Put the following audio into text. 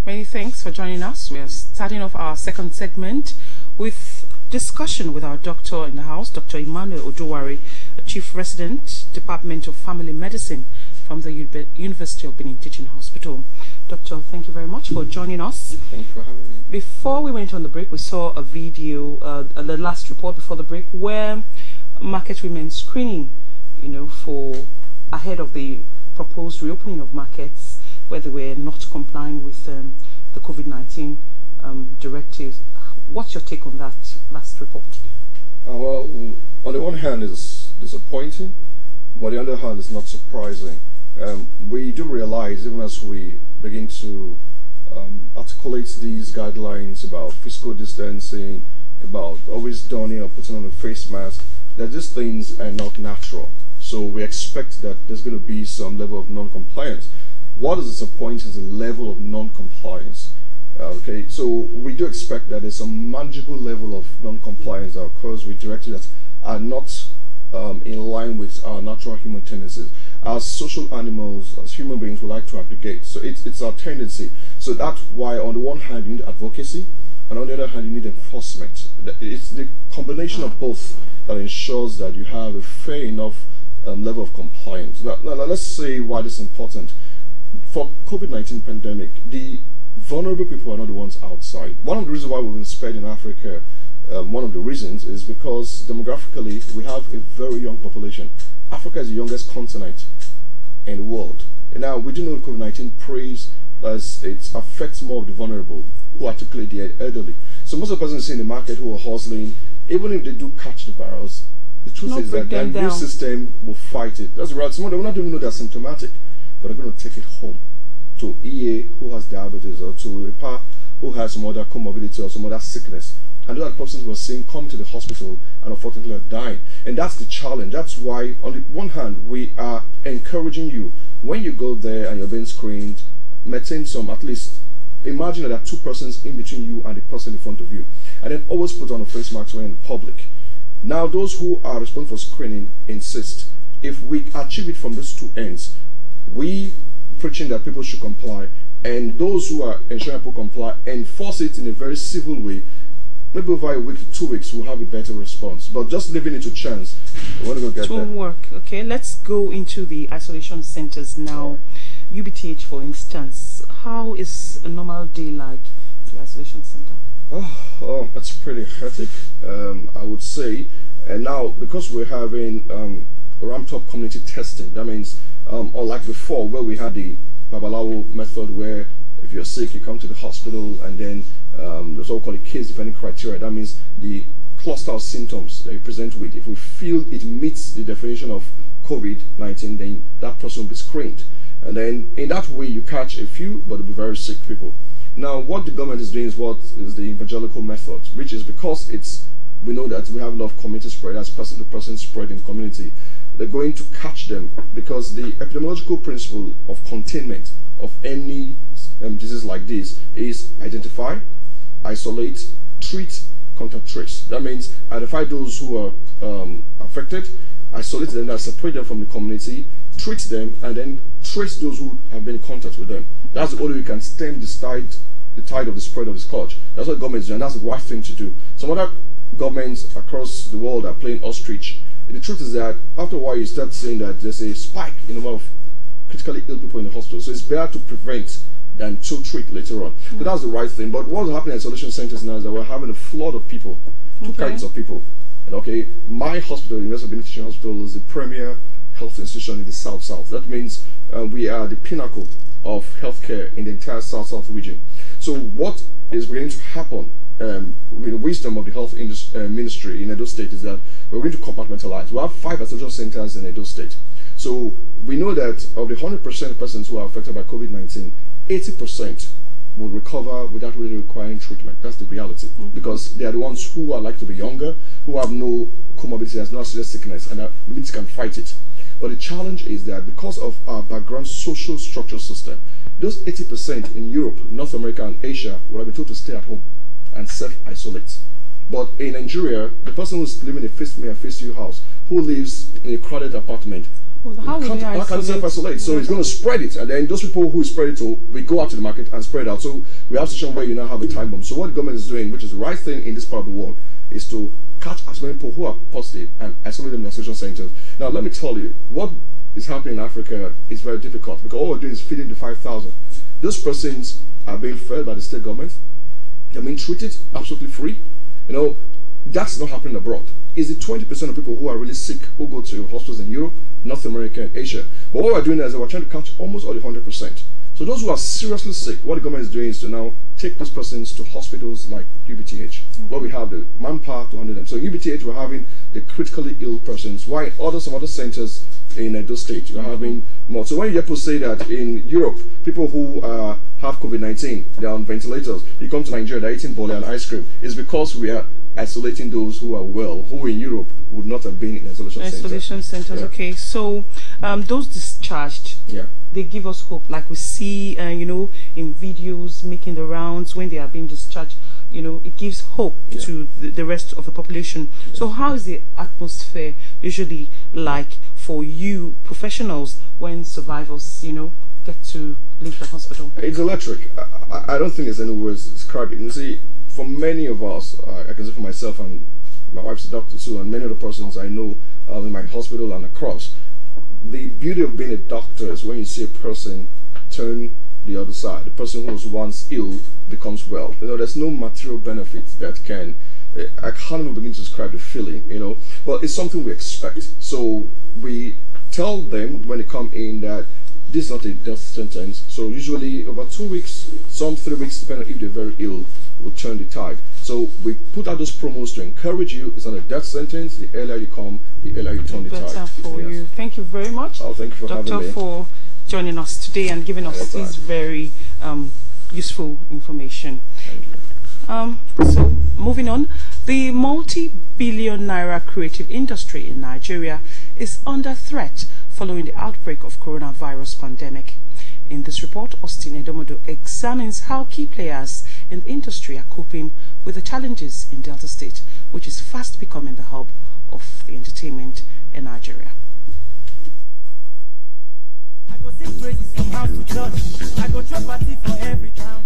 Many thanks for joining us. We are starting off our second segment with discussion with our doctor in the house, Dr. Emmanuel Oduware, a Chief Resident, Department of Family Medicine from the University of Benin Teaching Hospital. Doctor, thank you very much for joining us. Thank you for having me. Before we went on the break, we saw a video, the last report before the break, where market women screening, for ahead of the proposed reopening of markets, where they were not complying with the COVID-19 directives. What's your take on that last report? Well, on the one hand, it's disappointing, but on the other hand, it's not surprising. We do realize, even as we begin to articulate these guidelines about physical distancing, about always donning or putting on a face mask, that these things are not natural. So we expect that there's going to be some level of non-compliance. What is disappointing is the level of non-compliance. Okay, so we do expect that there's a manageable level of non-compliance that occurs with directives that are not in line with our natural human tendencies. As social animals, as human beings, we like to aggregate. So it's our tendency. So that's why, on the one hand, you need advocacy, and on the other hand, you need enforcement. It's the combination of both that ensures that you have a fair enough level of compliance. Now, let's say why this is important. For COVID-19 pandemic, the vulnerable people are not the ones outside. One of the reasons why we've been spared in Africa, one of the reasons is because demographically we have a very young population. Africa is the youngest continent in the world. And now we do know COVID-19 preys as it affects more of the vulnerable, who are typically the elderly. So most of the persons in the market who are hustling, even if they do catch the virus, the truth is that their immune system will fight it. That's right. Some of them will not even know they're symptomatic, but they're going to take it home to EA who has diabetes, or to a PA who has some other comorbidity or some other sickness. And those are the persons we're seeing come to the hospital and unfortunately are dying. And that's the challenge. That's why, on the one hand, we are encouraging you, when you go there and you're being screened, maintain some, at least, imagine that there are two persons in between you and the person in front of you. And then always put on a face mask when in public. Now, those who are responsible for screening insist, if we achieve it from these two ends, we preaching that people should comply, and those who are ensuring people comply, enforce it in a very civil way, maybe over a week, 2 weeks, we'll have a better response. But just leaving it to chance, we want to go get there. Work. Okay, let's go into the isolation centers now. UBTH, for instance, how is a normal day like the isolation center? Oh, it's pretty hectic, I would say. And now, because we're having ramped up community testing, that means unlike before, where we had the Babalawo method, where if you're sick, you come to the hospital, and then there's what we call a case-defining criteria. That means the cluster of symptoms that you present with, if we feel it meets the definition of COVID-19, then that person will be screened. And then in that way, you catch a few, but it'll be very sick people. Now, what the government is doing is what is the evangelical method, which is because we know that we have a lot of community spread, that's person-to-person spread in the community. They're going to catch them, because the epidemiological principle of containment of any disease like this is identify, isolate, treat, contact trace. That means identify those who are affected, isolate them, and separate them from the community, treat them, and then trace those who have been in contact with them. That's the only way you can stem the tide of the spread of the scourge. That's what governments do, and that's the right thing to do. Some other governments across the world are playing ostrich. The truth is that after a while you start seeing that there's a spike in the number of critically ill people in the hospital. So it's better to prevent than to treat later on. So that's the right thing. But what's happening in isolation centers now is that we're having a flood of people, two kinds of people. And my hospital, University of Benin Teaching Hospital, is the premier health institution in the South. That means we are the pinnacle of healthcare in the entire South region. So what is beginning to happen with the wisdom of the health ministry in Edo State is that we're going to compartmentalize. We have 5 isolation centers in Edo State. So we know that of the 100% of persons who are affected by COVID-19, 80% will recover without really requiring treatment. That's the reality. Because they are the ones who are likely to be younger, who have no comorbidities, no serious sickness, and immunity can fight it. But the challenge is that because of our background social structure system, those 80% in Europe, North America, and Asia would have been told to stay at home and self-isolate. But in Nigeria, the person who's living in a face-me and face-you house, who lives in a crowded apartment, Well, how will they can't self-isolate. So it's going to spread it, and then those people who spread it to, we go out to the market and spread out. So we have a situation where you now have a time bomb. So what the government is doing, which is the right thing in this part of the world, is to catch as many people who are positive and isolate them in isolation centers. Now, let me tell you, what is happening in Africa is very difficult, because all we're doing is feeding the 5,000. Those persons are being fed by the state government. They're being treated absolutely free. You know, that's not happening abroad. Is it 20% of people who are really sick who go to hospitals in Europe, North America, and Asia? But what we're doing is we're trying to catch almost all the 100%. So those who are seriously sick, what the government is doing is to now take those persons to hospitals like UBTH, where we have the manpower to handle them. So in UBTH, we're having the critically ill persons, while in some other centers in those states, you're having more. So when you people say that in Europe, people who have COVID-19, they're on ventilators, you come to Nigeria, they're eating bole and ice cream, it's because we are isolating those who are well, who in Europe would not have been in isolation centers. Okay, so those discharged, they give us hope, like we see you know, in videos making the rounds when they are being discharged. You know, it gives hope to the rest of the population. So how is the atmosphere usually like for you professionals when survivors, you know, get to leave the hospital? It's electric. I don't think there's any words to describe it. You see, for many of us, I can say for myself, and my wife's a doctor too, and many of the persons I know in my hospital and across, the beauty of being a doctor is when you see a person turn the other side. The person who was once ill becomes well. You know, there's no material benefit that can, I can't even begin to describe the feeling, you know, but it's something we expect. So we tell them when they come in that this is not a death sentence. So usually over 2 weeks, some 3 weeks, depending on if they're very ill, will turn the tide. So we put out those promos to encourage you. It's not a death sentence. The earlier you come, the earlier you turn the tide. Better for you. Thank you very much. Oh, thank you for having me. Doctor, for joining us today and giving us this very useful information. So moving on, the multi-billion naira creative industry in Nigeria is under threat following the outbreak of coronavirus pandemic. In this report, Austin Edomodo examines how key players in the industry are coping with the challenges in Delta State, which is fast becoming the hub of the entertainment in Nigeria. I go sing praises from house to church. I go chop party for every town.